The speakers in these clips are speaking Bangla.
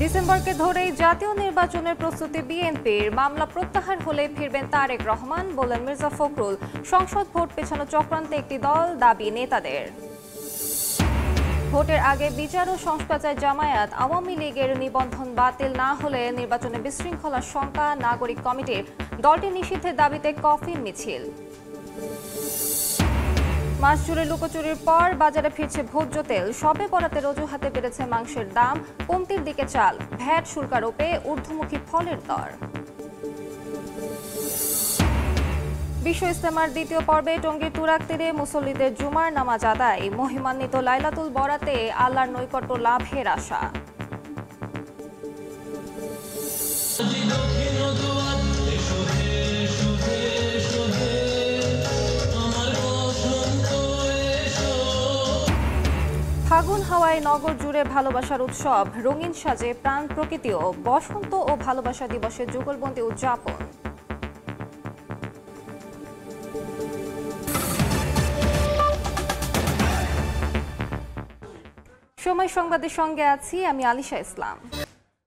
ডিসেম্বরকে ধরেই জাতীয় নির্বাচনের প্রস্তুতি বিএনপির। মামলা প্রত্যাহার হলে ফিরবেন তারেক রহমান, বললেন মির্জা ফখরুল। সংসদ ভোট পেছানো চক্রান্তে একটি দল, দাবি নেতাদের। ভোটের আগে বিচার ও সংস্কার চায় জামায়াত। আওয়ামী লীগের নিবন্ধন বাতিল না হলে নির্বাচনে বিশৃঙ্খলার শঙ্কা নাগরিক কমিটির। দলটি নিষিদ্ধের দাবিতে কফিন মিছিল। মাস জুড়ে লুকোচুরির পর বাজারে ফিরছে ভোজ্য তেল। সবে বরাতের অজুহাতে বেড়েছে মাংসের দাম, কমতির দিকে চাল। ভ্যাট শুল্কারোপে ঊর্ধ্বমুখী ফলের দর। বিশ্ব ইজতেমার দ্বিতীয় পর্বে টঙ্গীর তুরাগ তীরে মুসল্লিদের জুমার নামাজ আদায়। মহিমান্বিত লাইলাতুল বরাতে আল্লাহর নৈকট্য লাভের আশা। ফাগুন হাওয়ায় নগর জুড়ে ভালোবাসার উৎসব। রঙিন সাজে প্রাণ প্রকৃতিও। বসন্ত ও ভালোবাসা দিবসের যুগলবন্দি উদযাপন। সময় সংবাদের সঙ্গে আছি আমি আলিশা ইসলাম।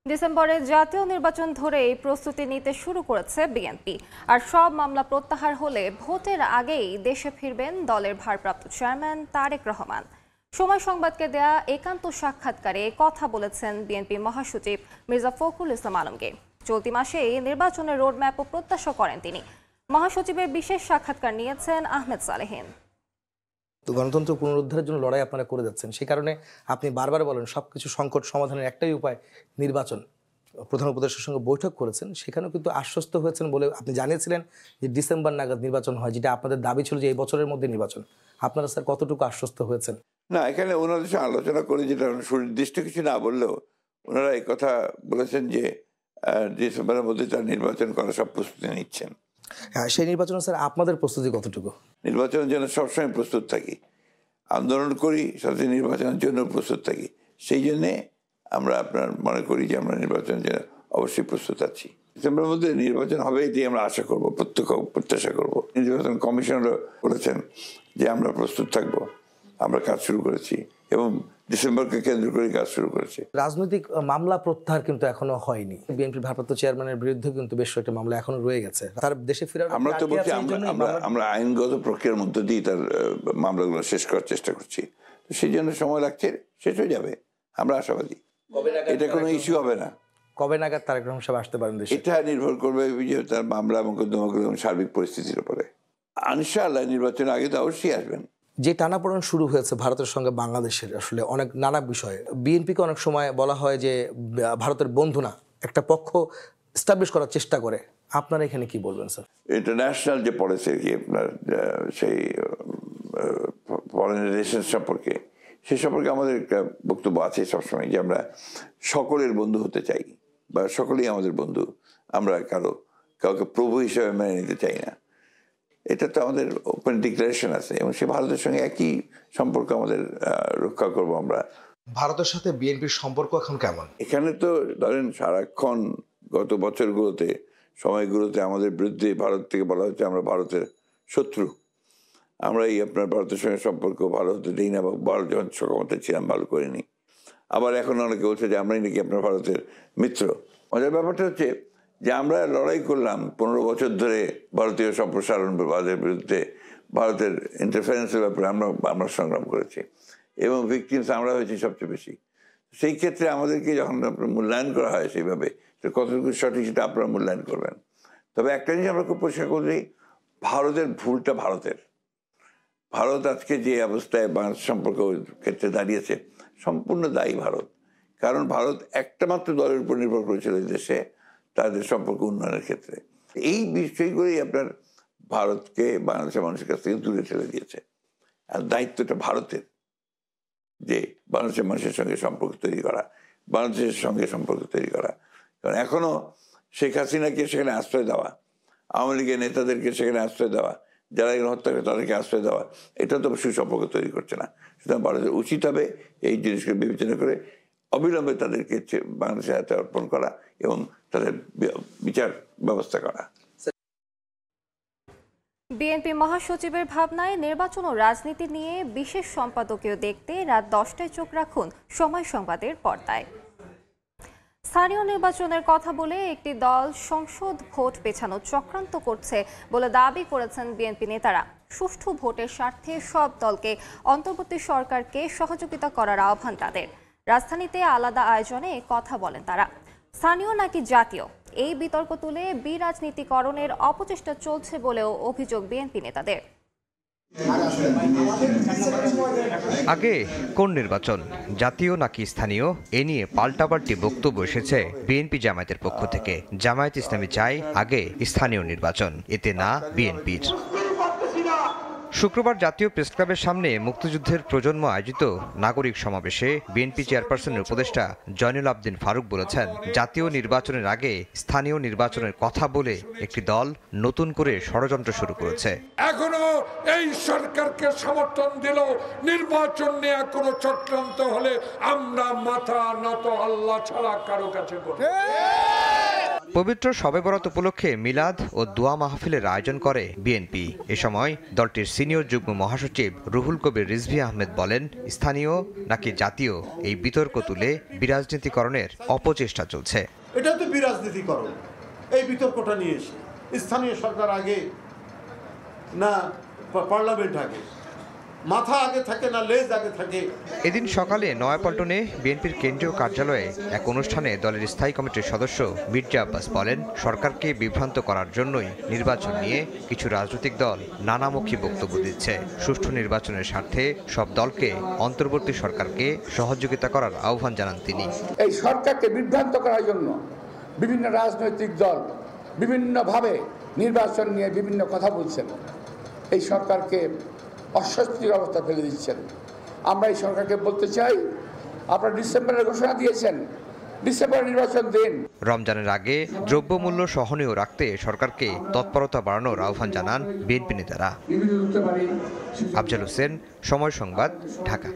ডিসেম্বরে জাতীয় নির্বাচন ধরেই প্রস্তুতি নিতে শুরু করেছে বিএনপি। আর সব মামলা প্রত্যাহার হলে ভোটের আগেই দেশে ফিরবেন দলের ভারপ্রাপ্ত চেয়ারম্যান তারেক রহমান। সময় সংবাদকে দেয়া একান্ত সাক্ষাৎকারে কথা বলেছেন বিএনপি মহাসচিব মির্জা ফখরুল ইসলাম আলমগীর। চলতি মাসেই নির্বাচনের রোডম্যাপও প্রত্যাশা করেন তিনি। মহাসচিবের বিশেষ সাক্ষাৎকার নিয়েছেন আহমেদ সালেহীন। তো গণতন্ত্র পুনরুদ্ধারের জন্য লড়াই আপনারা করে যাচ্ছেন, সেই কারণে আপনি বারবার বলেন সবকিছু সংকট সমাধানের একটাই উপায় নির্বাচন। প্রধান উপদেষ্টার সঙ্গে বৈঠক করেছেন, সেখানেও কিন্তু আশ্বস্ত হয়েছেন বলে আপনি জানিয়েছিলেন যে ডিসেম্বর নাগাদ নির্বাচন হয়, যেটা আপনাদের দাবি ছিল যে এই বছরের মধ্যে নির্বাচন। আপনারা স্যার কতটুকু আশ্বস্ত হয়েছেন? না, এখানে ওনাদের সাথে আলোচনা করে যেটা সুনির্দিষ্ট কিছু না বললেও ওনারা এই কথা বলেছেন যে ডিসেম্বরের মধ্যে তার নির্বাচন করার সব প্রস্তুতি নিচ্ছেন। হ্যাঁ, সেই নির্বাচনে স্যার আপনাদের প্রস্তুতি কতটুকু? নির্বাচনের জন্য সবসময় প্রস্তুত থাকি, আন্দোলন করি, সাথে নির্বাচনের জন্য প্রস্তুত থাকি। সেই জন্যে আমরা আপনার মনে করি যে আমরা নির্বাচনের জন্য অবশ্যই প্রস্তুত আছি। ডিসেম্বরের মধ্যে নির্বাচন হবে এটি আমরা আশা করব, প্রত্যাশা করব। নির্বাচন কমিশনার বলেছেন যে আমরা প্রস্তুত থাকব। আমরা কাজ শুরু করেছি এবং ডিসেম্বরকে কেন্দ্র করে কাজ শুরু করেছি। রাজনৈতিক মামলা প্রত্যাহার কিন্তু এখনো হয়নি। বিএনপির ভারপ্রাপ্ত চেয়ারম্যানের বিরুদ্ধে কিন্তু বেশ কয়েকটা মামলা এখনো রয়ে গেছে। তার দেশে ফেরার আমরা তো বলছি আমরা আইনগত প্রক্রিয়ার মধ্যে দিয়ে তার মামলাগুলো শেষ করার চেষ্টা করছি। সেই জন্য সময় লাগছে, শেষ হয়ে যাবে, আমরা আশাবাদী। এটা কোনো ইস্যু হবে না। কবে নাগাদ তারেক রহমান সাহেব আসতে পারেন দেশে? এটা নির্ভর করবে তার মামলা মোকদ্দমাগুলো এবং সার্বিক পরিস্থিতির উপরে। ইনশাআল্লাহ নির্বাচনের আগে তো অবশ্যই আসবেন। যে টানাপোড়েন শুরু হয়েছে ভারতের সঙ্গে বাংলাদেশের, আসলে অনেক নানা বিষয়ে বিএনপিকে অনেক সময় বলা হয় যে ভারতের বন্ধু না, একটা পক্ষ এস্টাবলিশ করার চেষ্টা করে। আপনারা এখানে কি বলবেন স্যার? ইন্টারন্যাশনাল যে পলিসি আর কি আপনার সেই ফরেন রিলেশন সম্পর্কে, সে সম্পর্কে আমাদের একটা বক্তব্য আছে সবসময় যে আমরা সকলের বন্ধু হতে চাই, বা সকলেই আমাদের বন্ধু। আমরা কাউকে প্রভু হিসাবে মেনে নিতে চাই না। এটা তো আমাদের ওপেন ডিক্লারেশন আছে এবং সে ভারতের সঙ্গে একই সম্পর্ক আমাদের রক্ষা করব আমরা। ভারতের সাথে বিএনপির সম্পর্ক এখন কেমন? এখানে তো ধরেন সারাক্ষণ গত বছরগুলোতে সময়গুলোতে আমাদের বিরুদ্ধে ভারত থেকে বলা হচ্ছে আমরা ভারতের শত্রু, আমরা এই আপনার ভারতের সঙ্গে সম্পর্ক ভালো হতে দিই না, বা ভারত যখন সক্ষমতা ছিলাম ভালো করিনি। আবার এখন অনেকে বলছে যে আমরাই নাকি আপনার ভারতের মিত্র। মজার ব্যাপারটা হচ্ছে যে আমরা লড়াই করলাম 15 বছর ধরে ভারতীয় সম্প্রসারণবাদের বিরুদ্ধে, ভারতের ইন্টারফারেন্সের ব্যাপারে আমরা সংগ্রাম করেছি এবং ভিকটিমস আমরা হয়েছি সবচেয়ে বেশি। সেই ক্ষেত্রে আমাদেরকে যখন আপনার মূল্যায়ন করা হয় সেইভাবে, কতটুকু সঠিক সেটা আপনারা মূল্যায়ন করবেন। তবে একটা জিনিস আমরা খুব পরিষ্কার করি, ভারতের ভুলটা ভারতের। ভারত আজকে যে অবস্থায় বাংলাদেশ সম্পর্ক ক্ষেত্রে দাঁড়িয়েছে সম্পূর্ণ দায়ী ভারত। কারণ ভারত একটা মাত্র দলের উপর নির্ভর করেছিল এই দেশে তাদের সম্পর্ক উন্নয়নের ক্ষেত্রে। এই বিষয়গুলোই আপনার ভারতকে বাংলাদেশের মানুষের কাছ থেকে দূরে ঠেলে দিয়েছে। আর দায়িত্বটা ভারতের যে বাংলাদেশের মানুষের সঙ্গে সম্পর্ক তৈরি করা, বাংলাদেশের সঙ্গে সম্পর্ক তৈরি করা। কারণ এখনও শেখ হাসিনাকে সেখানে আশ্রয় দেওয়া, আওয়ামী লীগের নেতাদেরকে সেখানে আশ্রয় দেওয়া, যারা এখানে হত্যা করে তাদেরকে আশ্রয় দেওয়া, এটা তো সুসম্পর্ক তৈরি করছে না। সুতরাং ভারতের উচিত হবে এই জিনিসকে বিবেচনা করে অবিলম্বে তাদেরকে বাংলাদেশের হাতে অর্পণ করা এবং তাদের বিচার ব্যবস্থা করা। বিএনপি মহাসচিবের ভাবনায় নির্বাচন ও রাজনীতি নিয়ে বিশেষ সম্পাদকীয় দেখতে রাত 10টায় চোখ রাখুন সময় সংবাদের পর্দায়। স্থানীয় নির্বাচনের কথা বলে একটি দল সংসদ ভোট পেছানোর চক্রান্ত করছে বলে দাবি করেছেন বিএনপি নেতারা। সুষ্ঠু ভোটের স্বার্থে সব দলকে অন্তর্বর্তী সরকারকে সহযোগিতা করার আহ্বান তাদের। রাজধানীতে আলাদা আয়োজনে কথা বলেন তারা। স্থানীয় নাকি জাতীয়, এই বিতর্ক তুলে বিরাজনীতিকরণের অপচেষ্টা চলছে বলেও অভিযোগ বিএনপি নেতাদের। আগে কোন নির্বাচন, জাতীয় নাকি স্থানীয়, এ নিয়ে পাল্টাপাল্টি বক্তব্য এসেছে বিএনপি জামায়াতের পক্ষ থেকে। জামায়াত ইসলামী চায় আগে স্থানীয় নির্বাচন, এতে না বিএনপির। শুক্রবার জাতীয় প্রেসক্লাবের সামনে মুক্তিযুদ্ধের প্রজন্ম আয়োজিত নাগরিক সমাবেশে বিএনপি চেয়ারপারসনের উপদেষ্টা জয়নুল আবদিন ফারুক বলেছেন, জাতীয় নির্বাচনের আগে স্থানীয় নির্বাচনের কথা বলে একটি দল নতুন করে ষড়যন্ত্র শুরু করেছে। এখনো এই সরকারকে সমর্থন দিল, নির্বাচন নিয়ে কোনো চক্রান্ত হলে আমরা মাথা নত আল্লাহ ছাড়া কারো কাছে করব। পবিত্র শবে বরাত উপলক্ষে মিলাদ ও দোয়া মাহফিলের আয়োজন করে বিএনপি। এ সময় দলটির সিনিয়র যুগ্ম মহাসচিব রুহুল কবির রিজভী আহমেদ বলেন, স্থানীয় নাকি জাতীয়, এই বিতর্ক তুলে বিরাজনীতিকরণের অপচেষ্টা চলছে। এটা তো বিরাজনীতিকরণ, এই বিতর্কটা নিয়ে এসে স্থানীয় সরকার আগে না পার্লামেন্ট আগে, মাথা আগে থাকে না লেজ আগে থাকে। এদিন সকালে নয়াপল্টনে বিএনপির কেন্দ্রীয় কার্যালয়ে এক অনুষ্ঠানে দলের স্থায়ী কমিটির সদস্য মির্জা আব্বাস বলেন, সরকারকে বিভ্রান্ত করার জন্যই নির্বাচন নিয়ে কিছু রাজনৈতিক দল নানামুখী বক্তব্য দিচ্ছে। সুষ্ঠু নির্বাচনের স্বার্থে সব দলকে অন্তর্বর্তী সরকারকে সহযোগিতা করার আহ্বান জানান তিনি। এই সরকারকে বিভ্রান্ত করার জন্য বিভিন্ন রাজনৈতিক দল বিভিন্নভাবে নির্বাচন নিয়ে বিভিন্ন কথা বলছেন, এই সরকারকে অস্বস্তির অবস্থা ফেলে দিচ্ছেন। আমরা এই সরকারকে বলতে চাই, আপনারা ডিসেম্বরের ঘোষণা দিয়েছেন, ডিসেম্বরে নির্বাচন দিন। রমজানের আগে দ্রব্যমূল্য সহনীয় রাখতে সরকারকে তৎপরতা বাড়ানোর আহ্বান জানান বিএনপি নেতারা। আফজাল হোসেন, সময় সংবাদ, ঢাকা।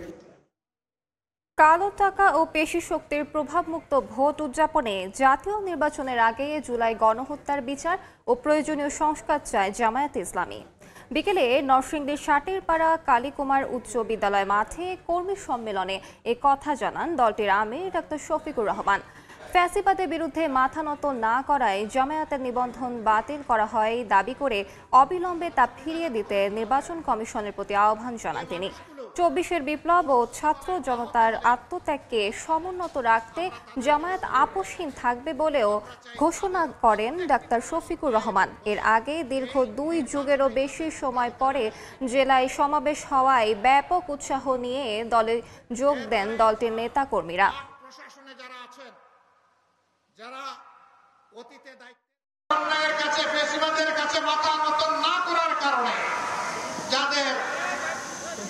কালো টাকা ও পেশি শক্তির প্রভাবমুক্ত ভোট উদযাপনে জাতীয় নির্বাচনের আগে জুলাই গণহত্যার বিচার ও প্রয়োজনীয় সংস্কার চায় জামায়াতে ইসলামী। বিকেলে নরসিংদীর ষাটেরপাড়া কালীকুমার উচ্চ বিদ্যালয় মাঠে কর্মী সম্মেলনে এ কথা জানান দলটির আমির ডাক্তার শফিকুর রহমান। ফ্যাসিবাদের বিরুদ্ধে মাথা নত না করায় জামায়াতের নিবন্ধন বাতিল করা হয় দাবি করে অবিলম্বে তা ফিরিয়ে দিতে নির্বাচন কমিশনের প্রতি আহ্বান জানান তিনি। ২৪-এর বিপ্লব ও ছাত্র জনতার আত্মত্যাগকে সমুন্নত রাখতে জামায়াত আপোষহীন থাকবে বলেও ঘোষণা করেন ডাক্তার শফিকুর রহমান। এর আগে দীর্ঘ ২ যুগেরও বেশি সময় পরে জেলায় সমাবেশ হওয়ায় ব্যাপক উৎসাহ নিয়ে দলে যোগ দেন দলটির নেতাকর্মীরা। যারা অতীতে অন্যায়ের কাছে, ফ্যাসিবাদের কাছে মাথা নত না করার কারণে যাদের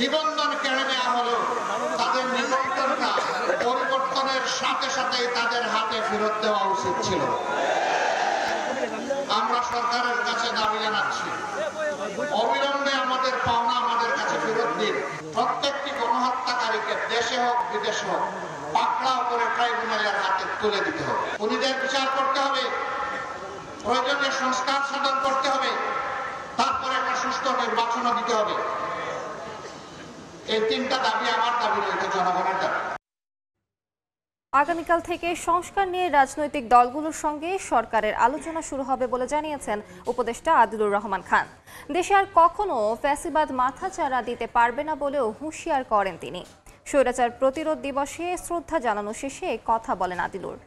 নিবন্ধন কেড়ে নেওয়া হলো, তাদের নিবন্ধনটা পরিবর্তনের সাথে সাথে তাদের হাতে ফেরত দেওয়া উচিত ছিল। আমরা সরকারের কাছে দাবি জানাচ্ছি, অবিলম্বে আমাদের পাওনা আমাদের কাছে ফেরত দিন। প্রত্যেকটি গণহত্যাকারীকে দেশে হোক বিদেশে হোক পাকড়াও করে ট্রাইব্যুনালের হাতে তুলে দিতে হবে। খুনিদের বিচার করতে হবে, প্রয়োজনীয় সংস্কার সাধন করতে হবে, তারপরে একটা সুষ্ঠু নির্বাচনও দিতে হবে। এই ৩টা দাবি আমার দাবি রয়েছে, জনগণের দাবি। আগামীকাল থেকে সংস্কার নিয়ে রাজনৈতিক দলগুলোর সঙ্গে সরকারের আলোচনা শুরু হবে বলে জানিয়েছেন উপদেষ্টা আদিলুর রহমান খান। দেশে আর কখনো ফ্যাসিবাদ মাথাচাড়া দিতে পারবে না বলেও হুঁশিয়ার করেন তিনি। স্বৈরাচার প্রতিরোধ দিবসে শ্রদ্ধা জানানো শেষে কথা বলেন আদিলুর।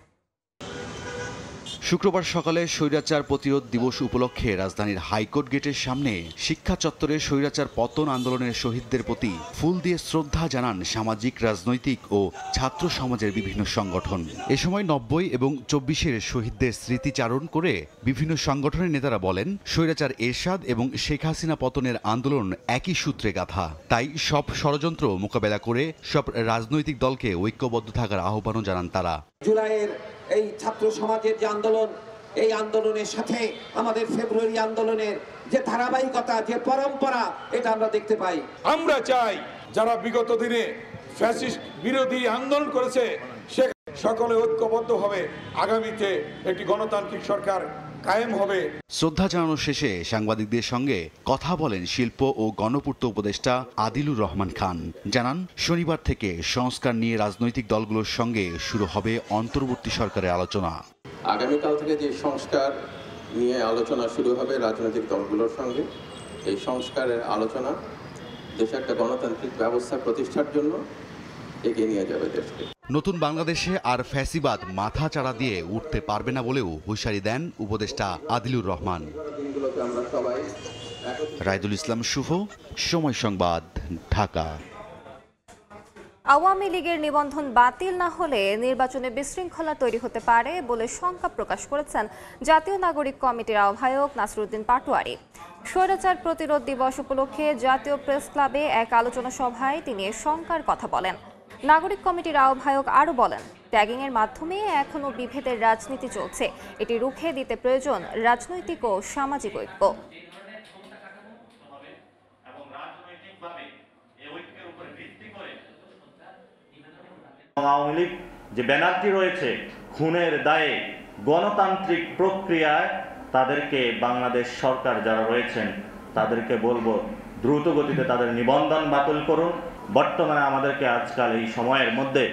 শুক্রবার সকালে স্বৈরাচার প্রতিরোধ দিবস উপলক্ষে রাজধানীর হাইকোর্ট গেটের সামনে শিক্ষা চত্বরে স্বৈরাচার পতন আন্দোলনের শহীদদের প্রতি ফুল দিয়ে শ্রদ্ধা জানান সামাজিক, রাজনৈতিক ও ছাত্র সমাজের বিভিন্ন সংগঠন। এ সময় ৯০ এবং ২৪-এর শহীদদের স্মৃতিচারণ করে বিভিন্ন সংগঠনের নেতারা বলেন, স্বৈরাচার এরশাদ এবং শেখ হাসিনা পতনের আন্দোলন একই সূত্রে গাঁথা। তাই সব ষড়যন্ত্র মোকাবেলা করে সব রাজনৈতিক দলকে ঐক্যবদ্ধ থাকার আহ্বানও জানান তারা। জুলাইয়ের এই ছাত্র সমাজের যে আন্দোলন, এই আন্দোলনের সাথে আমাদের ফেব্রুয়ারি আন্দোলনের যে ধারাবাহিকতা, যে পরম্পরা, এটা আমরা দেখতে পাই। আমরা চাই যারা বিগত দিনে ফ্যাসিস্ট বিরোধী আন্দোলন করেছে সে সকলে ঐক্যবদ্ধ হবে, আগামীতে একটি গণতান্ত্রিক সরকার কায়েম হবে। শ্রদ্ধা জানানো শেষে সাংবাদিকদের সঙ্গে কথা বলেন শিল্প ও গণপূর্ত উপদেষ্টা আদিলুর রহমান খান। জানান, শনিবার থেকে সংস্কার নিয়ে রাজনৈতিক দলগুলোর সঙ্গে শুরু হবে অন্তর্বর্তী সরকারের আলোচনা। আগামীকাল থেকে যে সংস্কার নিয়ে আলোচনা শুরু হবে রাজনৈতিক দলগুলোর সঙ্গে, এই সংস্কারের আলোচনা দেশে একটা গণতান্ত্রিক ব্যবস্থা প্রতিষ্ঠার জন্য এগিয়ে নিয়ে যাবে দেশকে। নতুন বাংলাদেশে আর ফ্যাসিবাদ মাথা চাড়া দিয়ে উঠতে পারবে না বলেও হুঁশিয়ারি দেন উপদেষ্টা আদিলুর রহমান। রায়দুল ইসলাম শুভ, সময় সংবাদ, ঢাকা। আওয়ামী লীগের নিবন্ধন বাতিল না হলে নির্বাচনে বিশৃঙ্খলা তৈরি হতে পারে বলে শঙ্কা প্রকাশ করেছেন জাতীয় নাগরিক কমিটির আহ্বায়ক নাসরুদ্দিন পাটোয়ারি। স্বৈরাচার প্রতিরোধ দিবস উপলক্ষে জাতীয় প্রেস ক্লাবে এক আলোচনা সভায় তিনি এ শঙ্কার কথা বলেন। নাগরিক কমিটির আহ্বায়ক আরও বলেন, ট্যাগিংয়ের মাধ্যমে এখনও বিভেদের রাজনীতি চলছে, এটি রুখে দিতে প্রয়োজন রাজনৈতিক ও সামাজিক ঐক্য। আওয়ামী লীগ যে ব্যানারটি রয়েছে খুনের দায়ে গণতান্ত্রিক প্রক্রিয়ায় তাদেরকে বাংলাদেশ সরকার যারা রয়েছেন তাদেরকে বলবো দ্রুত গতিতে তাদের নিবন্ধন বাতিল করুন। বর্তমানে আমাদেরকে আজকাল এই সময়ের মধ্যে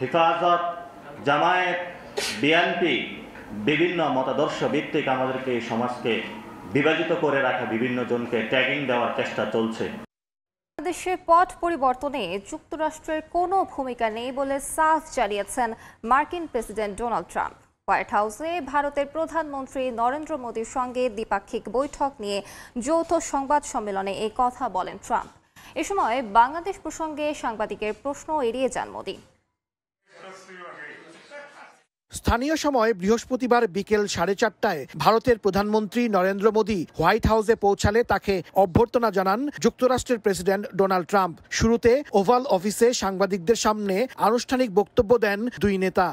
হেফাজত, জামায়াত, বিএনপি বিভিন্ন মতাদর্শ ভিত্তিক আমাদেরকে এই সমাজকে বিভাজিত করে রাখা বিভিন্ন জনকে ট্যাগিং দেওয়ার চেষ্টা চলছে। বাংলাদেশে পট পরিবর্তনে যুক্তরাষ্ট্রের কোনো ভূমিকা নেই বলে সাফ জানিয়েছেন মার্কিন প্রেসিডেন্ট ডোনাল্ড ট্রাম্প। হোয়াইট হাউসে ভারতের প্রধানমন্ত্রী নরেন্দ্র মোদীর সঙ্গে দ্বিপাক্ষিক বৈঠক নিয়ে যৌথ সংবাদ সম্মেলনে এই কথা বলেন ট্রাম্প। এ সময় বাংলাদেশ প্রসঙ্গে সাংবাদিকের প্রশ্ন এড়িয়ে যান মোদী। স্থানীয় সময় বৃহস্পতিবার বিকেল 4:30টায় ভারতের প্রধানমন্ত্রী নরেন্দ্র মোদী হোয়াইট হাউসে পৌঁছালে তাকে অভ্যর্থনা জানান যুক্তরাষ্ট্রের প্রেসিডেন্ট ডোনাল্ড ট্রাম্প। শুরুতে ওভাল অফিসে সাংবাদিকদের সামনে আনুষ্ঠানিক বক্তব্য দেন দুই নেতা।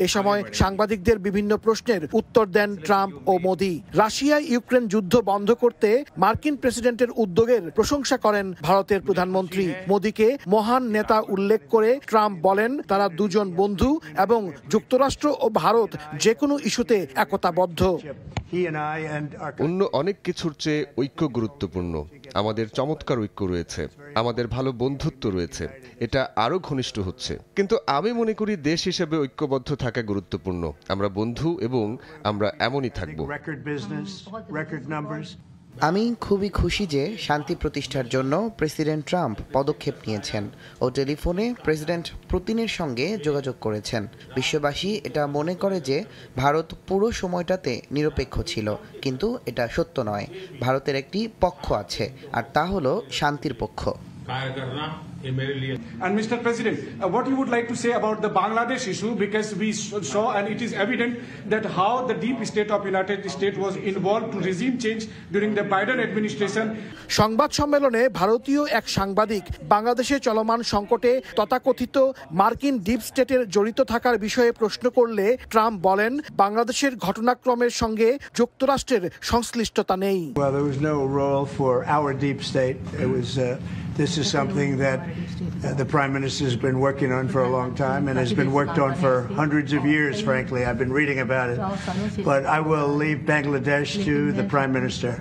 এ সময় সাংবাদিকদের বিভিন্ন প্রশ্নের উত্তর দেন ট্রাম্প ও মোদী। রাশিয়ায় ইউক্রেন যুদ্ধ বন্ধ করতে মার্কিন প্রেসিডেন্টের উদ্যোগের প্রশংসা করেন ভারতের প্রধানমন্ত্রী। মোদীকে মহান নেতা উল্লেখ করে ট্রাম্প বলেন, তারা দুজন বন্ধু এবং যুক্তরাষ্ট্র ও ভারত যে কোনো ইস্যুতে একতাবদ্ধ। অন্য অনেক কিছুর চেয়ে ঐক্য গুরুত্বপূর্ণ। আমাদের চমৎকার ঐক্য রয়েছে, আমাদের ভালো বন্ধুত্ব রয়েছে, এটা আরো ঘনিষ্ঠ হচ্ছে। কিন্তু আমি মনে করি দেশ হিসেবে ঐক্যবদ্ধ থাকা গুরুত্বপূর্ণ। আমরা বন্ধু এবং আমরা এমনই থাকব। আমি খুবই খুশি যে শান্তি প্রতিষ্ঠার জন্য প্রেসিডেন্ট ট্রাম্প পদক্ষেপ নিয়েছেন ও টেলিফোনে প্রেসিডেন্ট পুতিনের সঙ্গে যোগাযোগ করেছেন। বিশ্ববাসী এটা মনে করে যে ভারত পুরো সময়টাতে নিরপেক্ষ ছিল, কিন্তু এটা সত্য নয়। ভারতের একটি পক্ষ আছে, আর তা হলো শান্তির পক্ষ। And Mr. President, what you would like to say about the Bangladesh issue, because we saw and it is evident that how the deep state of United States was involved to regime change during the Biden administration. সংবাদ সম্মেলনে ভারতীয় এক সাংবাদিক বাংলাদেশে চলমান সংকটে তথাকথিত মার্কিন ডিপ স্টেটের জড়িত থাকার বিষয়ে প্রশ্ন করলে ট্রাম্প বলেন, বাংলাদেশের ঘটনাক্রমের সঙ্গে যুক্তরাষ্ট্রের সংশ্লিষ্টতা নেই। Well, there was no role for our deep state. It was this is something that the Prime Minister has been working on for a long time and has been worked on for hundreds of years, frankly. I've been reading about it. But I will leave Bangladesh to the Prime Minister.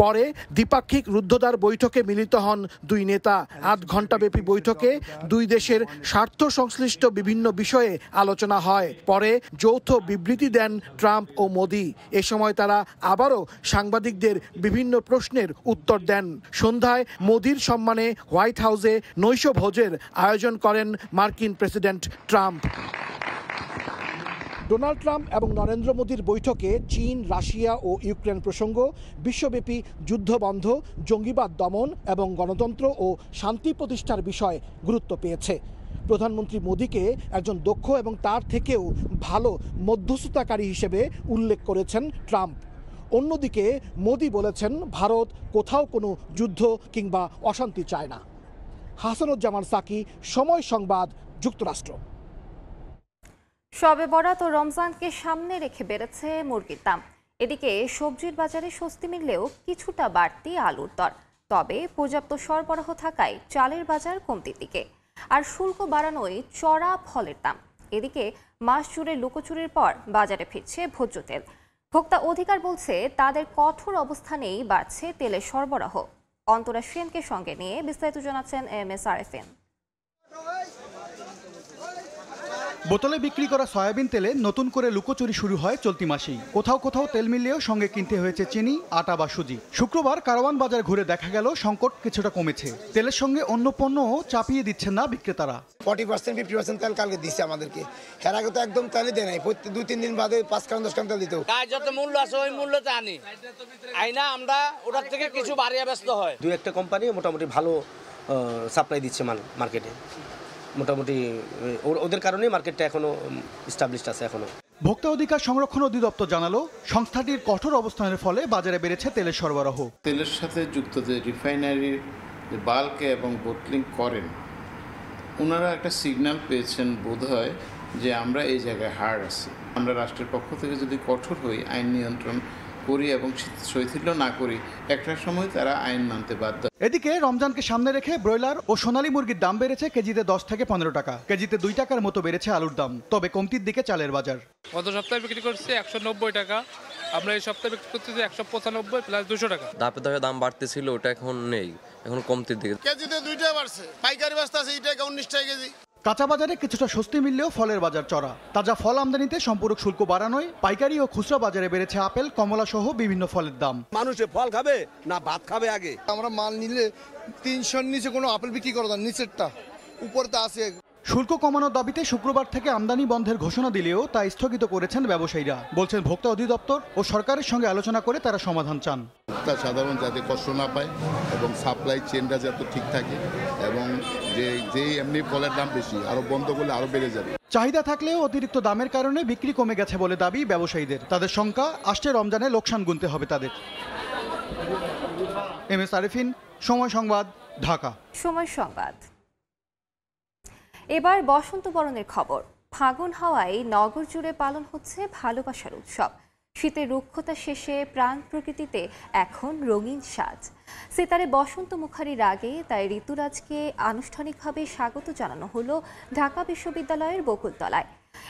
পরে দ্বিপাক্ষিক রুদ্ধদ্বার বৈঠকে মিলিত হন দুই নেতা। 8 ঘণ্টাব্যাপী বৈঠকে দুই দেশের স্বার্থ সংশ্লিষ্ট বিভিন্ন বিষয়ে আলোচনা হয়। পরে যৌথ বিবৃতি দেন ট্রাম্প ও মোদী। এ সময় তারা আবারও সাংবাদিকদের বিভিন্ন প্রশ্নের উত্তর দেন। সন্ধ্যায় মোদীর সম্মানে হোয়াইট হাউসে নৈশ ভোজের আয়োজন করেন মার্কিন প্রেসিডেন্ট ট্রাম্প। ডোনাল্ড ট্রাম্প এবং নরেন্দ্র মোদীর বৈঠকে চীন, রাশিয়া ও ইউক্রেন প্রসঙ্গ, বিশ্বব্যাপী যুদ্ধবন্ধ, জঙ্গিবাদ দমন এবং গণতন্ত্র ও শান্তি প্রতিষ্ঠার বিষয় গুরুত্ব পেয়েছে। প্রধানমন্ত্রী মোদীকে একজন দক্ষ এবং তার থেকেও ভালো মধ্যস্থতাকারী হিসেবে উল্লেখ করেছেন ট্রাম্প। অন্যদিকে মোদী বলেছেন, ভারত কোথাও কোনো যুদ্ধ কিংবা অশান্তি চায় না। হাসানুজ্জামান সাকি, সময় সংবাদ, যুক্তরাষ্ট্র। শবে বরাত ও রমজানকে সামনে রেখে বেড়েছে মুরগির দাম। এদিকে সবজির বাজারে স্বস্তি মিললেও কিছুটা বাড়তি আলুর দর। তবে পর্যাপ্ত সরবরাহ থাকায় চালের বাজার কমতির দিকে। আর শুল্ক বাড়ানোয় চড়া ফলের দাম। এদিকে মাস জুড়ে লুকোচুরির পর বাজারে ফিরছে ভোজ্য তেল। ভোক্তা অধিকার বলছে তাদের কঠোর অবস্থানেই বাড়ছে তেলের সরবরাহ। অন্তরা সেনকে সঙ্গে নিয়ে বিস্তারিত জানাচ্ছেন MS আরেফিন। বোতলে বিক্রি করা সয়াবিন তেলে নতুন করে লুকোচুরি শুরু হয় চলতি মাসেই। কোথাও কোথাও তেল মিললেও সঙ্গে কিনতে হয়েছে চিনি, আটা বা সুজি। শুক্রবার কারওয়ান বাজার ঘুরে দেখা গেল সংকট কিছুটা কমেছে। তেলের সঙ্গে অন্য পণ্যও চাপিয়ে দিচ্ছেন না বিক্রেতারা। 40% 50% তেল কালকে দিচ্ছে আমাদেরকে। এর আগে তো একদম তেলই দেয় নাই, প্রত্যেক 2-3 দিন বাদে 5 কারণ 10 কারণ তেল দিত। যত মূল্য আছে ওই মূল্যতে আনি আইনা আমরা ওটার থেকে কিছু বাড়িয়ে ব্যস্ত হয়। দুই একটা কোম্পানি মোটামুটি ভালো সাপ্লাই দিচ্ছে মার্কেটে, মোটামুটি ওদের কারণেই মার্কেটটা এখনো এস্টাবলিশড আছে। এখনো ভোক্তা অধিকার সংরক্ষণ অধিদপ্তর জানালো, সংস্থাটির কঠোর অবস্থানের ফলে বাজারে বেড়েছে তেলের সরবরাহ। তেলের সাথে যুক্ত যে রিফাইনারির যে বাল্কে এবং বোটলিং করেন, ওনারা একটা সিগন্যাল পেয়েছেন বোধহয় যে আমরা এই জায়গায় হার্ড আছি। আমরা রাষ্ট্রের পক্ষ থেকে যদি কঠোর হই, আইন নিয়ন্ত্রণ করি এবং শৈথিল্য না করি, একটা সময় তারা আইন মানতে বাধ্য। এদিকে রমজানকে সামনে রেখে ব্রয়লার ও সোনালী মুরগির দাম বেড়েছে কেজিতে 10 থেকে 15 টাকা। কেজিতে 2 টাকার মতো বেড়েছে আলুর দাম। তবে কমতির দিকে চালের বাজার। গত সপ্তাহে বিক্রি করছি 190 টাকা, আমরা এই সপ্তাহে বিক্রি করতেছি 195 প্লাস 200 টাকা। ধাপে ধাপে দাম বাড়তেছিল, ওটা এখন নেই, এখন কমতির দিকে। কেজিতে 2 টাকা বাড়ছে, পাইকারি বস্তা আছে 2 টাকা 19 টাকা কেজি। কাঁচা বাজারে কিছুটা স্বস্তি মিললেও ফলের বাজার চড়া। তাজা ফল আমদানিতে সম্পূরক শুল্ক বাড়ানোয় পাইকারি ও খুচরা বাজারে বেড়েছে আপেল, কমলা সহ বিভিন্ন ফলের দাম। মানুষে ফল খাবে না ভাত খাবে আগে? আমরা মাল নিলে 300-র নিচে কোনো আপেল বিক্রি করা যায়, নিচেরটা, উপরটা আছে। শুল্ক কমানোর দাবিতে শুক্রবার থেকে আমদানি বন্ধের ঘোষণা দিলেও তা স্থগিত করেছেন ব্যবসায়ীরা। বলছেন ভোক্তা অধিদপ্তর ও সরকারের সঙ্গে আলোচনা করে তারা সমাধান চান। সাধারণ যাতে কষ্ট না পায় এবং সাপ্লাই চেনটা যাতে ঠিক থাকে, এবং যে এমনি ফলের দাম বেশি, আরো বন্ধ করলে আরো বেড়ে যাবে। চাহিদা থাকলেও অতিরিক্ত দামের কারণে বিক্রি কমে গেছে বলে দাবি ব্যবসায়ীদের। তাদের শঙ্কা, আসছে রমজানে লোকসান গুনতে হবে তাদের। MS আরেফিন, সময় সংবাদ, ঢাকা। সময় সংবাদ। এবার বসন্ত বরণের খবর। ফাগুন হাওয়ায় নগর জুড়ে পালন হচ্ছে ভালোবাসার উৎসব। শীতের রুক্ষতা শেষে প্রাণ প্রকৃতিতে এখন রঙিন সাজ। সিতারে বসন্ত মুখারির আগে তাই ঋতুরাজকে আনুষ্ঠানিকভাবে স্বাগত জানানো হলো ঢাকা বিশ্ববিদ্যালয়ের বকুলতলায়।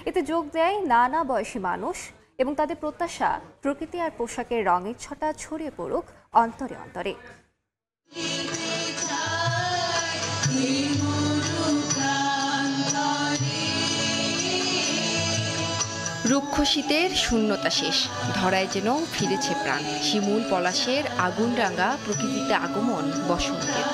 এতে যোগ দেয় নানা বয়সী মানুষ এবং তাদের প্রত্যাশা প্রকৃতি আর পোশাকের রঙের ছটা ছড়িয়ে পড়ুক অন্তরে অন্তরে। রুক্ষ শীতের শূন্যতা শেষ, ধরায় যেন ফিরেছে প্রাণ। শিমুল পলাশের আগুন রাঙা প্রকৃতিতে আগমন বসন্তের।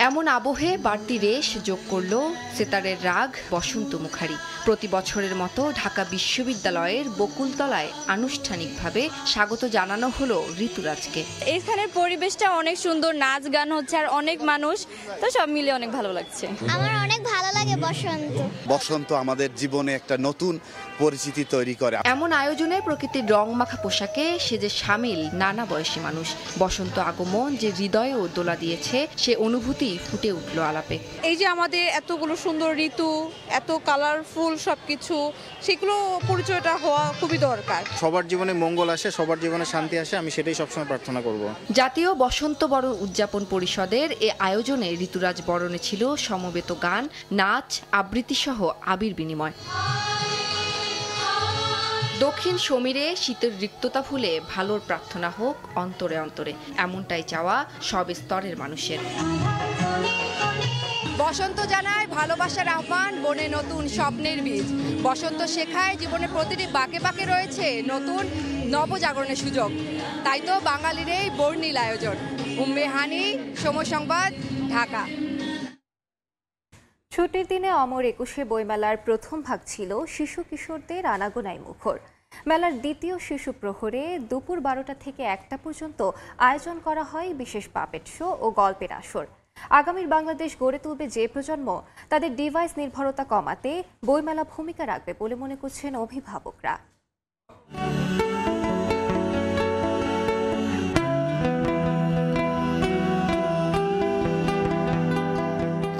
এমন আবহে বাড়তি রেশ যোগ করল সেতারের রাগ বসন্ত মুখারি। প্রতি বছরের মতো ঢাকা বিশ্ববিদ্যালয়ের বকুলতলায় আনুষ্ঠানিকভাবে স্বাগত জানানো হলো ঋতুরাজকে। এখানের পরিবেশটা অনেক সুন্দর, নাচ গান হচ্ছে আর অনেক মানুষ, তো সব মিলে অনেক ভালো লাগছে। আমার অনেক ভালো লাগে বসন্ত। বসন্ত আমাদের জীবনে একটা নতুন পরিচিতি তৈরি করে। এমন আয়োজনে প্রকৃতির রং মাখা পোশাকে সেজে সামিল নানা বয়সী মানুষ। বসন্ত আগমন যে হৃদয়ে দোলা দিয়েছে, সে অনুভূতি ফুটে উঠল আলাপে। এই যে আমাদের এতগুলো সুন্দর ঋতু, এত কালারফুল সবকিছু, সেগুলো পরিচয়টা হওয়া খুবই দরকার। সবার জীবনে মঙ্গল আসে, সবার জীবনে শান্তি আসে, আমি সেটাই সবসময় প্রার্থনা করব। জাতীয় বসন্ত বরণ উদযাপন পরিষদের এ আয়োজনে ঋতুরাজ বরণে ছিল সমবেত গান, নাচ, আবৃত্তি সহ আবির বিনিময়। দক্ষিণ সমীরে শীতের রিক্ততা ভুলে ভালোর প্রার্থনা হোক অন্তরে অন্তরে, এমনটাই চাওয়া সব স্তরের মানুষের। বসন্ত জানায় ভালোবাসার আহ্বান, বনে নতুন স্বপ্নের বীজ। বসন্ত শেখায় জীবনের প্রতিটি বাঁকে বাঁকে রয়েছে নতুন নবজাগরণের সুযোগ। তাই তো বাঙালির এই বর্ণিল আয়োজন। উম্মে হানি, সময় সংবাদ, ঢাকা। ছুটির দিনে অমর একুশে বইমেলার প্রথম ভাগ ছিল শিশু কিশোরদের আনাগোনায় মুখর। মেলার দ্বিতীয় শিশু প্রহরে দুপুর 12টা থেকে 1টা পর্যন্ত আয়োজন করা হয় বিশেষ পাপেট শো ও গল্পের আসর। আগামীর বাংলাদেশ গড়ে তুলবে যে প্রজন্ম, তাদের ডিভাইস নির্ভরতা কমাতে বইমেলা ভূমিকা রাখবে বলে মনে করছেন অভিভাবকরা।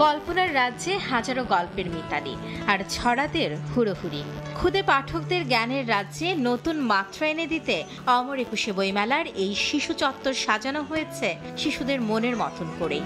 কল্পনার রাজ্যে হাজারো গল্পের মিতালি আর ছড়াদের হুড়োহুড়ি। খুদে পাঠকদের জ্ঞানের রাজ্যে নতুন মাত্রা এনে দিতে অমর একুশে বইমেলার এই শিশু চত্বর সাজানো হয়েছে শিশুদের মনের মতন করেই।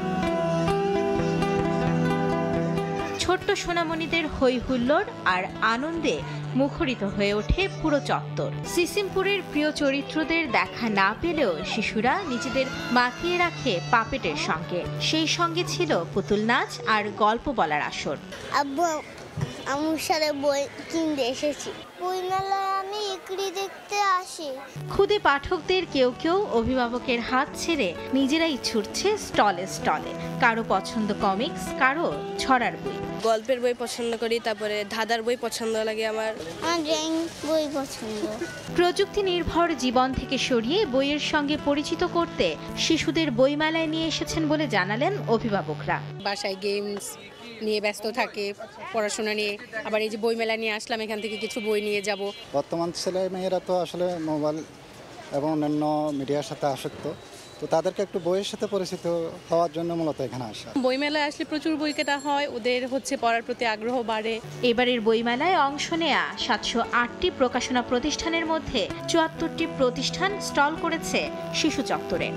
ছোট্ট সোনামণিদের হই হুল্লোড় আর আনন্দে মুখরিত হয়ে ওঠে পুরো চত্বর। সিসিমপুরের প্রিয় চরিত্রদের দেখা না পেলেও শিশুরা নিজেদের মাতিয়ে রাখে পাপেটের সঙ্গে। সেই সঙ্গে ছিল পুতুল নাচ আর গল্প বলার আসর। আব্বু আমার সাথে বই কিনতে এসেছি। বই মেলায় আমি ইকরি দেখতে আসি। খুদে পাঠকদের কেউ কেউ অভিভাবকের হাত ছেড়ে নিজেরাই ছুটছে স্টলে স্টলে। কারো পছন্দ কমিক্স, কারো ছড়ার বই। গল্পের বই পছন্দ করি, তারপরে ধাঁধার বই পছন্দ লাগে আমার ড্রয়িং বই পছন্দ। প্রযুক্তি নির্ভর জীবন থেকে সরিয়ে বইয়ের সঙ্গে পরিচিত করতে শিশুদের বইমেলায় নিয়ে এসেছেন বলে জানালেন অভিভাবকরা। বাসায় গেমস নিয়ে ব্যস্ত থাকে, পড়াশোনা নিয়ে, আবার এই যে বইমেলা নিয়ে আসলাম, এখান থেকে কিছু বই নিয়ে যাব। বর্তমান ছেলে মেয়েরা তো আসলে মোবাইল এবং অন্যান্য মিডিয়ার সাথে আসক্ত, তো তাদেরকে একটু বইয়ের সাথে পরিচিত হওয়ার জন্য মূলত এখানে আসা। বইমেলায় আসলে প্রচুর বই কেনা হয়, ওদের পড়ার প্রতি আগ্রহ বাড়ে। এবারের বইমেলায় অংশ নেয়া 708টি প্রকাশনা প্রতিষ্ঠানের মধ্যে 74টি প্রতিষ্ঠান স্টল করেছে শিশু চত্বরে।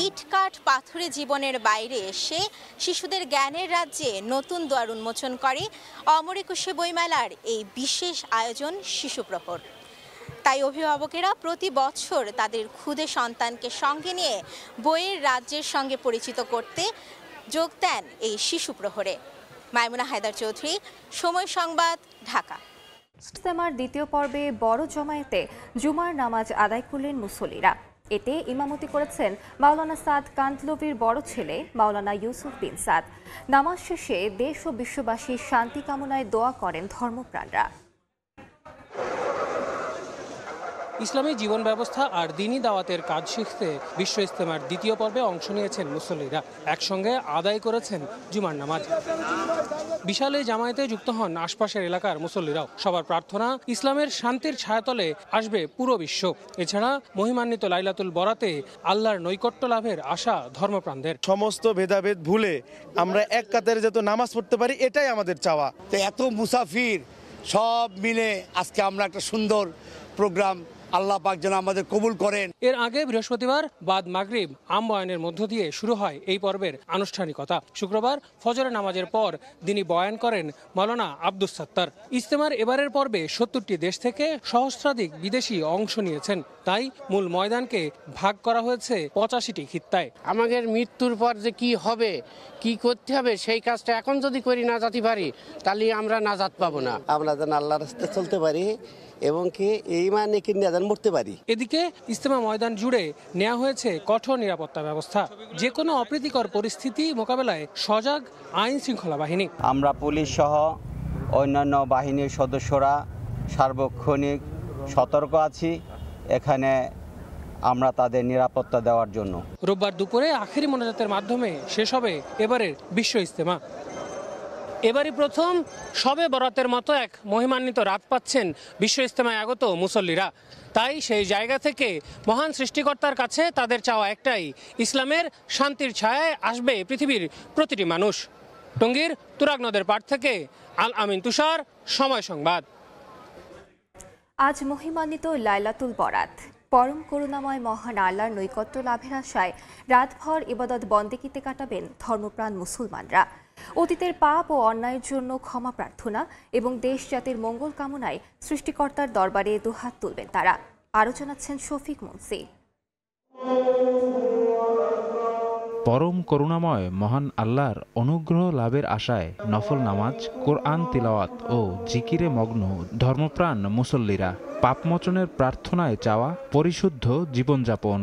ইট কাঠ পাথুরে জীবনের বাইরে এসে শিশুদের জ্ঞানের রাজ্যে নতুন দ্বার উন্মোচন করে অমর একুশে বইমেলার এই বিশেষ আয়োজন শিশু প্রহর। তাই অভিভাবকেরা প্রতি বছর তাদের ক্ষুদে সন্তানকে সঙ্গে নিয়ে বইয়ের রাজ্যের সঙ্গে পরিচিত করতে যোগ দেন এই শিশু প্রহরে। মাইমুনা হায়দার চৌধুরী, সময় সংবাদ, ঢাকা। ইজতেমার দ্বিতীয় পর্বে বড় জমায়েতে জুমার নামাজ আদায় করলেন মুসল্লিরা। এতে ইমামতি করেছেন মাওলানা সাদ কান্দলভির বড় ছেলে মাওলানা ইউসুফ বিন সাদ। নামাজ শেষে দেশ ও বিশ্ববাসীর শান্তি কামনায় দোয়া করেন ধর্মপ্রাণরা। ইসলামী জীবন ব্যবস্থা আর দ্বীনি দাওয়াতের কাজ শিখতে বিশ্ব ইজতেমার দ্বিতীয় পর্বে অংশ নিয়েছেন মুসল্লিরা। একসঙ্গে আদায় করেছেন জুমার নামাজ। বিশাল এই জামায়াতে যুক্ত হন আশপাশের এলাকার মুসল্লিরাও। সবার প্রার্থনা, ইসলামের শান্তির ছায়াতলে আসবে পুরো বিশ্ব। এছাড়া মহিমান্বিত লাইলাতুল বরাতে আল্লাহর নৈকট্য লাভের আশা ধর্মপ্রাণদের। সমস্ত ভেদাভেদ ভুলে আমরা এক কাতারে যত নামাজ পড়তে পারি, এটাই আমাদের চাওয়া। তো এত মুসাফির সব মিলে আজকে আমরা একটা সুন্দর প্রোগ্রাম আল্লাহ পাক যেন আমাদের কবুল করেন। এর আগে বৃহস্পতিবার বাদ মাগরিব বয়ানের মধ্য দিয়ে শুরু হয় এই পর্বের আনুষ্ঠানিকতা। শুক্রবার ফজরের নামাজের পর তিনি বয়ান করেন মাওলানা আব্দুস সাত্তার। ইজতেমার এবারের পর্বে 70টি দেশ থেকে সহস্রাধিক বিদেশি অংশ নিয়েছেন। তাই মূল ময়দানকে ভাগ করা হয়েছে 85টি খিত্তায়। আমাদের মৃত্যুর পর যে কি হবে, কি করতে হবে, সেই কাজটা এখন যদি করি না যেতে পারি, তাহলে আমরা নাজাত পাবো না। আমরা যেন আল্লাহর রাস্তায় চলতে পারি এবং কি এই মানে কি নিয়ে মরতে পারি। এদিকে ইজতেমা ময়দান জুড়ে নেওয়া হয়েছে কঠোর নিরাপত্তা ব্যবস্থা। যে কোনো অপ্রীতিকর পরিস্থিতি মোকাবেলায় সজাগ আইন শৃঙ্খলা বাহিনী। আমরা পুলিশ সহ অন্যান্য বাহিনীর সদস্যরা সার্বক্ষণিক সতর্ক আছি এখানে আমরা তাদের নিরাপত্তা দেওয়ার জন্য। রোববার দুপুরে আখেরি মোনাজাতের মাধ্যমে শেষ হবে এবারের বিশ্ব ইজতেমা। এবারই প্রথম শবে বরাতের মতো এক মহিমান্বিত রাত পাচ্ছেন বিশ্ব ইজতেমায় আগত মুসল্লিরা। তাই সেই জায়গা থেকে মহান সৃষ্টিকর্তার কাছে তাদের চাওয়া একটাই, ইসলামের শান্তির ছায়ায় আসবে পৃথিবীর প্রতিটি মানুষ। টঙ্গীর তুরাগ নদের পাড় থেকে আল আমিন তুষার, সময় সংবাদ। আজ মহিমান্বিত লাইলাতুল বরাত। পরম করুণাময় মহান আল্লাহর নৈকট্য লাভের আশায় রাতভর ইবাদত বন্দেগিতে কাটাবেন ধর্মপ্রাণ মুসলমানরা। অতীতের পাপ ও অন্যায়ের জন্য ক্ষমা প্রার্থনা এবং দেশ জাতির মঙ্গল কামনায় সৃষ্টিকর্তার দরবারে দুহাত তুলবেন তারা। আরও জানাচ্ছেন শফিক মুন্সি। পরম করুণাময় মহান আল্লাহর অনুগ্রহ লাভের আশায় নফল নামাজ, কোরআন তিলাওয়াত ও জিকিরে মগ্ন ধর্মপ্রাণ মুসল্লিরা। পাপমোচনের প্রার্থনায় চাওয়া পরিশুদ্ধ জীবনযাপন।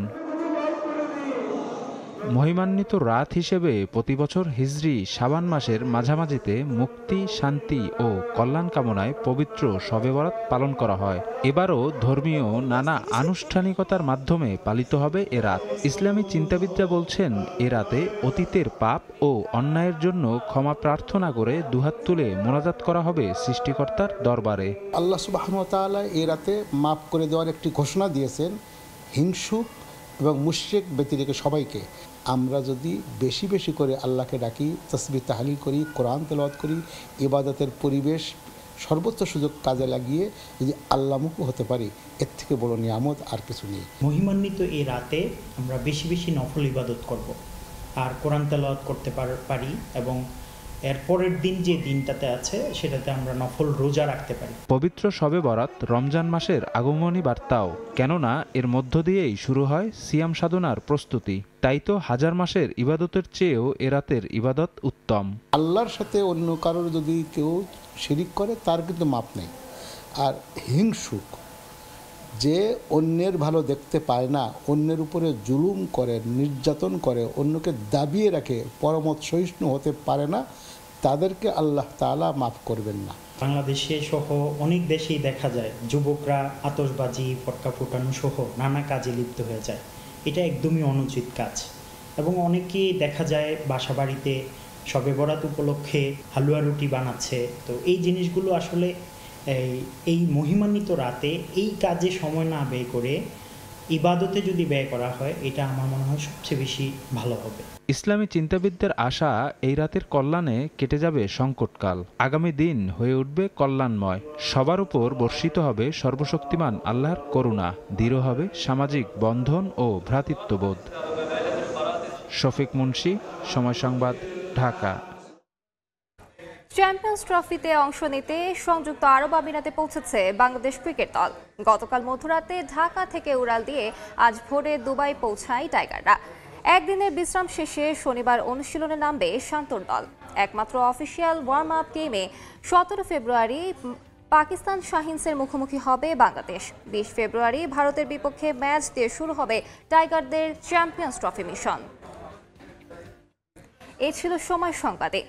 মহিমান্বিত রাত হিসেবে প্রতি বছর হিজরি শাবান মাসের মাঝামাঝিতে মুক্তি, শান্তি ও কল্যাণ কামনায় পবিত্র শবে বরাত পালন করা হয়। এবারও ধর্মীয় নানা আনুষ্ঠানিকতার মাধ্যমে পালিত হবে এ রাত। ইসলামী চিন্তাবিদরা বলছেন, এ রাতে অতীতের পাপ ও অন্যায়ের জন্য ক্ষমা প্রার্থনা করে দুহাত তুলে মোনাজাত করা হবে সৃষ্টিকর্তার দরবারে। আল্লাহ সুবহানাহু ওয়া তাআলা এ রাতে মাফ করে দেওয়ার একটি ঘোষণা দিয়েছেন হিংসুক এবং মুশরিক ব্যতিরেকে সবাইকে। আমরা যদি বেশি বেশি করে আল্লাহকে ডাকি, তাসবিহ তাহলিল করি, কোরআন তেলাওয়াত করি, ইবাদতের পরিবেশ সর্বোচ্চ সুযোগ কাজে লাগিয়ে যদি আল্লাহমুখ হতে পারি, এর থেকে বড় নিয়ামত আর কিছু নেই। মহিমান্বিত এই রাতে আমরা বেশি বেশি নফল ইবাদত করব আর কোরআন তেলাওয়াত করতে পারি এবং এর পরের দিন যে দিনটাতে আছে সেটাতে আমরা নফল রোজা রাখতে পারি। পবিত্র শবে বরাত রমজান মাসের আগমনী বার্তাও, কেননা এর মধ্য দিয়েই শুরু হয় সিয়াম সাধনার প্রস্তুতি। তাই তো হাজার মাসের ইবাদতের চেয়েও এ রাতের ইবাদত উত্তম। আল্লাহর সাথে অন্য কারোর যদি কেউ শিরিক করে তার কিন্তু মাপ নেই। আর হিংসুক যে অন্যের ভালো দেখতে পায় না, অন্যের উপরে জুলুম করে, নির্যাতন করে, অন্যকে দাবিয়ে রাখে, পরমত সহিষ্ণু হতে পারে না, তাদেরকে আল্লাহ তাআলা মাফ করবেন না। বাংলাদেশে সহ অনেক দেশেই দেখা যায় যুবকরা আতশবাজি, পটকা ফুটানো সহ নানা কাজে লিপ্ত হয়ে যায়। এটা একদমই অনুচিত কাজ। এবং অনেকেই দেখা যায় বাসা বাড়িতে শবে বরাত উপলক্ষে হালুয়া রুটি বানাচ্ছে। তো এই জিনিসগুলো আসলে এই মহিমান্বিত রাতে এই কাজে সময় না ব্যয় করে ইবাদতে যদি ব্যয় করা হয়, এটা আমার মনে হয় সবচেয়ে বেশি ভালো হবে। ইসলামী চিন্তাবিদদের আশা, এই রাতের কল্যাণে কেটে যাবে সংকটকাল, আগামী দিন হয়ে উঠবে কল্যাণময়। সবার উপর বর্ষিত হবে সর্বশক্তিমান আল্লাহর করুণা, দৃঢ় হবে সামাজিক বন্ধন ও ভ্রাতৃত্ববোধ। শফিক মুন্সি, সময় সংবাদ, ঢাকা। চ্যাম্পিয়ন্স ট্রফিতে অংশ নিতে সংযুক্ত আরব আমিরাতে পৌঁছেছে বাংলাদেশ ক্রিকেট দল। গতকাল মধ্যরাতে ঢাকা থেকে উড়াল দিয়ে আজ ভোরে দুবাই পৌঁছায় টাইগাররা। একদিনের বিশ্রাম শেষে শনিবার অনুশীলনে নামবে শান্তর দল। একমাত্র অফিসিয়াল ওয়ার্ম আপ গেমে 17 ফেব্রুয়ারি পাকিস্তান শাহিনসের মুখোমুখি হবে বাংলাদেশ। 20 ফেব্রুয়ারি ভারতের বিপক্ষে ম্যাচ দিয়ে শুরু হবে টাইগারদের চ্যাম্পিয়ন্স ট্রফি মিশন। এই ছিল সময় সংবাদে।